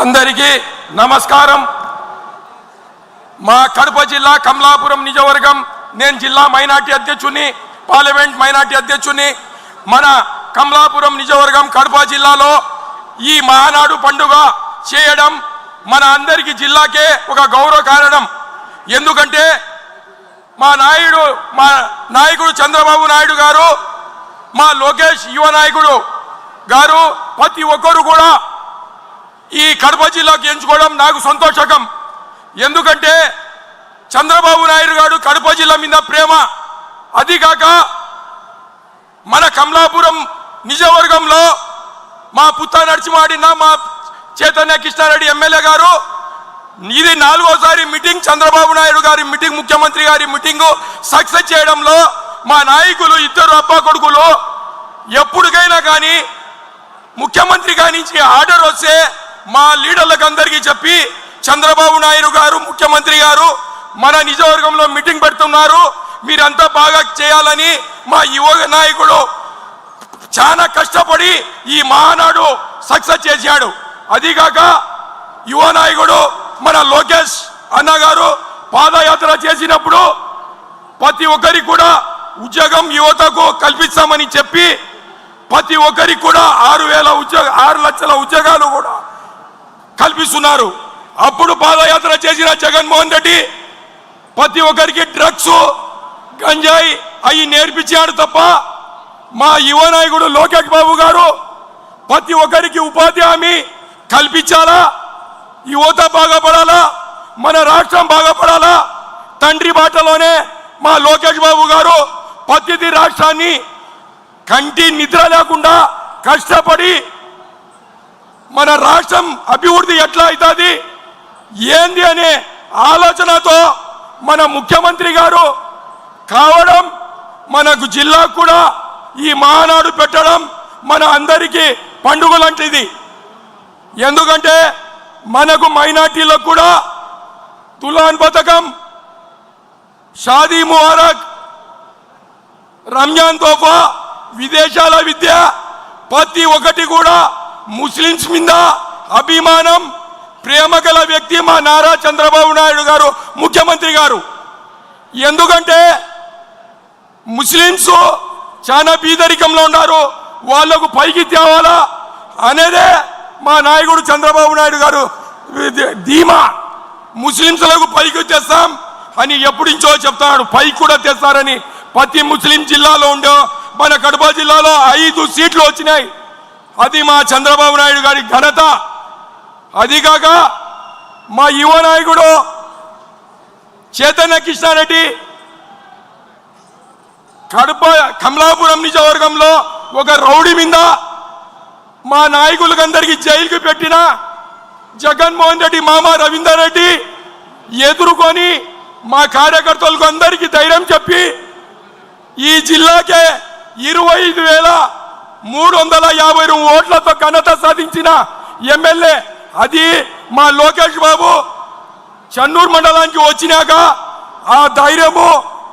అందరికీ నమస్కారం. మా కడప జిల్లా కమలాపురం నియోజకవర్గం, నేను జిల్లా మైనార్టీ అధ్యక్షుని, పార్లమెంట్ మైనార్టీ అధ్యక్షుని. మన కమలాపురం నియోజకవర్గం కడప జిల్లాలో ఈ మహానాడు పండుగ చేయడం మన అందరికీ జిల్లాకే ఒక గౌరవ కారణం. ఎందుకంటే మా నాయకుడు చంద్రబాబు నాయుడు గారు, మా లోకేష్ యువ నాయకుడు గారు ప్రతి ఒక్కరు కూడా ఈ కడప జిల్లాకు ఎంచుకోవడం నాకు సంతోషకం. ఎందుకంటే చంద్రబాబు నాయుడు గారు కడప జిల్లా మీద ప్రేమ, అది కాక మన కమలాపురం నియోజకవర్గంలో మా పుత్త నరసింహాడిన మా చైతన్య కృష్ణారెడ్డి ఎమ్మెల్యే గారు ఇది 4వ మీటింగ్, చంద్రబాబు నాయుడు గారి మీటింగ్, ముఖ్యమంత్రి గారి మీటింగ్ సక్సెస్ చేయడంలో మా నాయకులు ఇద్దరు అబ్బా కొడుకులు ఎప్పటికైనా కానీ ముఖ్యమంత్రి గారి నుంచి ఆర్డర్ వస్తే మా లీడర్లకు అందరికీ చెప్పి చంద్రబాబు నాయుడు గారు ముఖ్యమంత్రి గారు మన నియోజకవర్గంలో మీటింగ్ పెడుతున్నారు, మీరంతా బాగా చేయాలని మా యువ నాయకుడు చాలా కష్టపడి ఈ మహానాడు సక్సెస్ చేశాడు. అదిగాక యువ నాయకుడు మన లోకేష్ అన్న గారు పాదయాత్ర చేసినప్పుడు ప్రతి ఒక్కరికి కూడా ఉద్యోగం యువతకు కల్పిస్తామని చెప్పి ప్రతి ఒక్కరికి కూడా 6 లక్షల ఉద్యోగాలు కూడా కల్పిస్తున్నారు. అప్పుడు పాదయాత్ర చేసిన జగన్మోహన్ రెడ్డి ప్రతి ఒక్కరికి డ్రగ్స్, గంజాయి అవి నేర్పించాడు తప్ప మా యువ నాయకుడు లోకేష్ బాబు గారు ప్రతి ఒక్కరికి ఉపాధి హామీ కల్పించాలా, యువత బాగుపడాలా, మన రాష్ట్రం బాగుపడాలా. తండ్రి బాటలోనే మా లోకేష్ బాబు గారు ప్రతి రాష్ట్రాన్ని కంటి నిద్ర లేకుండా కష్టపడి మన రాష్ట్రం అభివృద్ధి ఎట్లా అవుతుంది ఏంది అనే ఆలోచనతో మన ముఖ్యమంత్రి గారు కావడం, మనకు జిల్లాకు కూడా ఈ మహానాడు పెట్టడం మన అందరికీ పండుగ లాంటిది. ఎందుకంటే మనకు మైనార్టీలకు కూడా తులాన్ పథకం, షాదీ ముబారక్, రంజాన్ తోఫా, విదేశాల విద్య ప్రతి ఒక్కటి కూడా ముస్లిమ్స్ మీద అభిమానం, ప్రేమ గల వ్యక్తి మా నారా చంద్రబాబు నాయుడు గారు ముఖ్యమంత్రి గారు. ఎందుకంటే ముస్లిమ్స్ చాలా బీదరికంలో ఉన్నారు, వాళ్లకు పైకి తేవాలా అనేదే మా నాయకుడు చంద్రబాబు నాయుడు గారు ధీమా. ముస్లింస్లకు పైకి తెస్తాం అని ఎప్పుడించో చెప్తాడు, పైకి కూడా తెస్తారని. ప్రతి ముస్లిం జిల్లాలో ఉండే మన కడప జిల్లాలో 5 సీట్లు వచ్చినాయి, అది మా చంద్రబాబు నాయుడు గారి ఘనత. అదిగాక మా యువ నాయకుడు చైతన్య కృష్ణారెడ్డి కడప కమలాపురం నియోజకవర్గంలో ఒక రౌడీ మీద మా నాయకులకందరికీ జైలుకి పెట్టిన జగన్మోహన్ రెడ్డి మామ రవీందర్ రెడ్డి ఎదుర్కొని మా కార్యకర్తలకు అందరికీ ధైర్యం చెప్పి ఈ జిల్లాకే 25,350 ఓట్లతో ఘనత సాధించిన ఎమ్మెల్యే అది మా లోకేష్ బాబు. చెన్నూరు మండలానికి వచ్చినాక ఆ ధైర్యము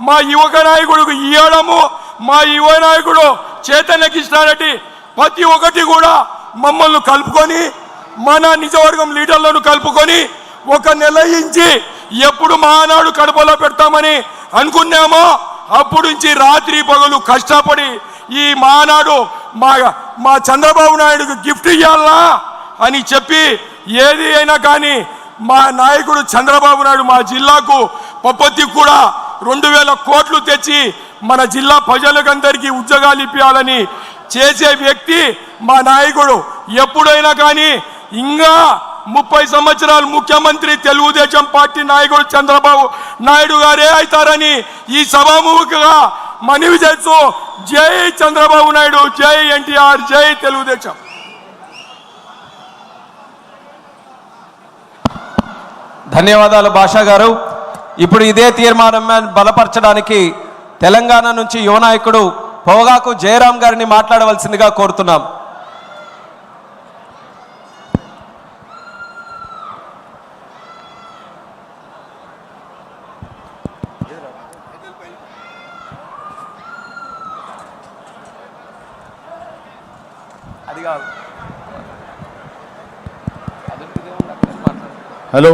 మా యువక నాయకుడికి ఇవ్వడము, మా యువ నాయకుడు చైతన్య కృష్ణారెడ్డి ప్రతి ఒక్కటి కూడా మమ్మల్ని కలుపుకొని మన నిజవర్గం లీడర్లను కలుపుకొని ఒక నెల నుంచి ఎప్పుడు మహానాడు కడపలో పెడతామని అనుకున్నామో అప్పుడు నుంచి రాత్రి పగలు కష్టపడి ఈ మహానాడు మా చంద్రబాబు నాయుడుకి గిఫ్ట్ ఇవ్వాలా అని చెప్పి ఏది అయినా కానీ మా నాయకుడు చంద్రబాబు నాయుడు మా జిల్లాకు పప్పతికి కూడా 2,000 కోట్లు తెచ్చి మన జిల్లా ప్రజలకందరికీ ఉద్యోగాలు ఇప్పించాలని చేసే వ్యక్తి మా నాయకుడు. ఎప్పుడైనా కానీ ఇంకా 30 సంవత్సరాలు ముఖ్యమంత్రి తెలుగుదేశం పార్టీ నాయకుడు చంద్రబాబు నాయుడు గారే అవుతారని ఈ సభాముఖంగా మనవి చేస్తూ జై చంద్రబాబు నాయుడు, జై ఎన్టీఆర్, జై తెలుగుదేశం. ధన్యవాదాలు భాషా గారు. ఇప్పుడు ఇదే తీర్మానం బలపరచడానికి తెలంగాణ నుంచి యువ నాయకుడు పొగాకు జయరాం గారిని మాట్లాడవలసిందిగా కోరుతున్నాం. అది కాదు, అది హలో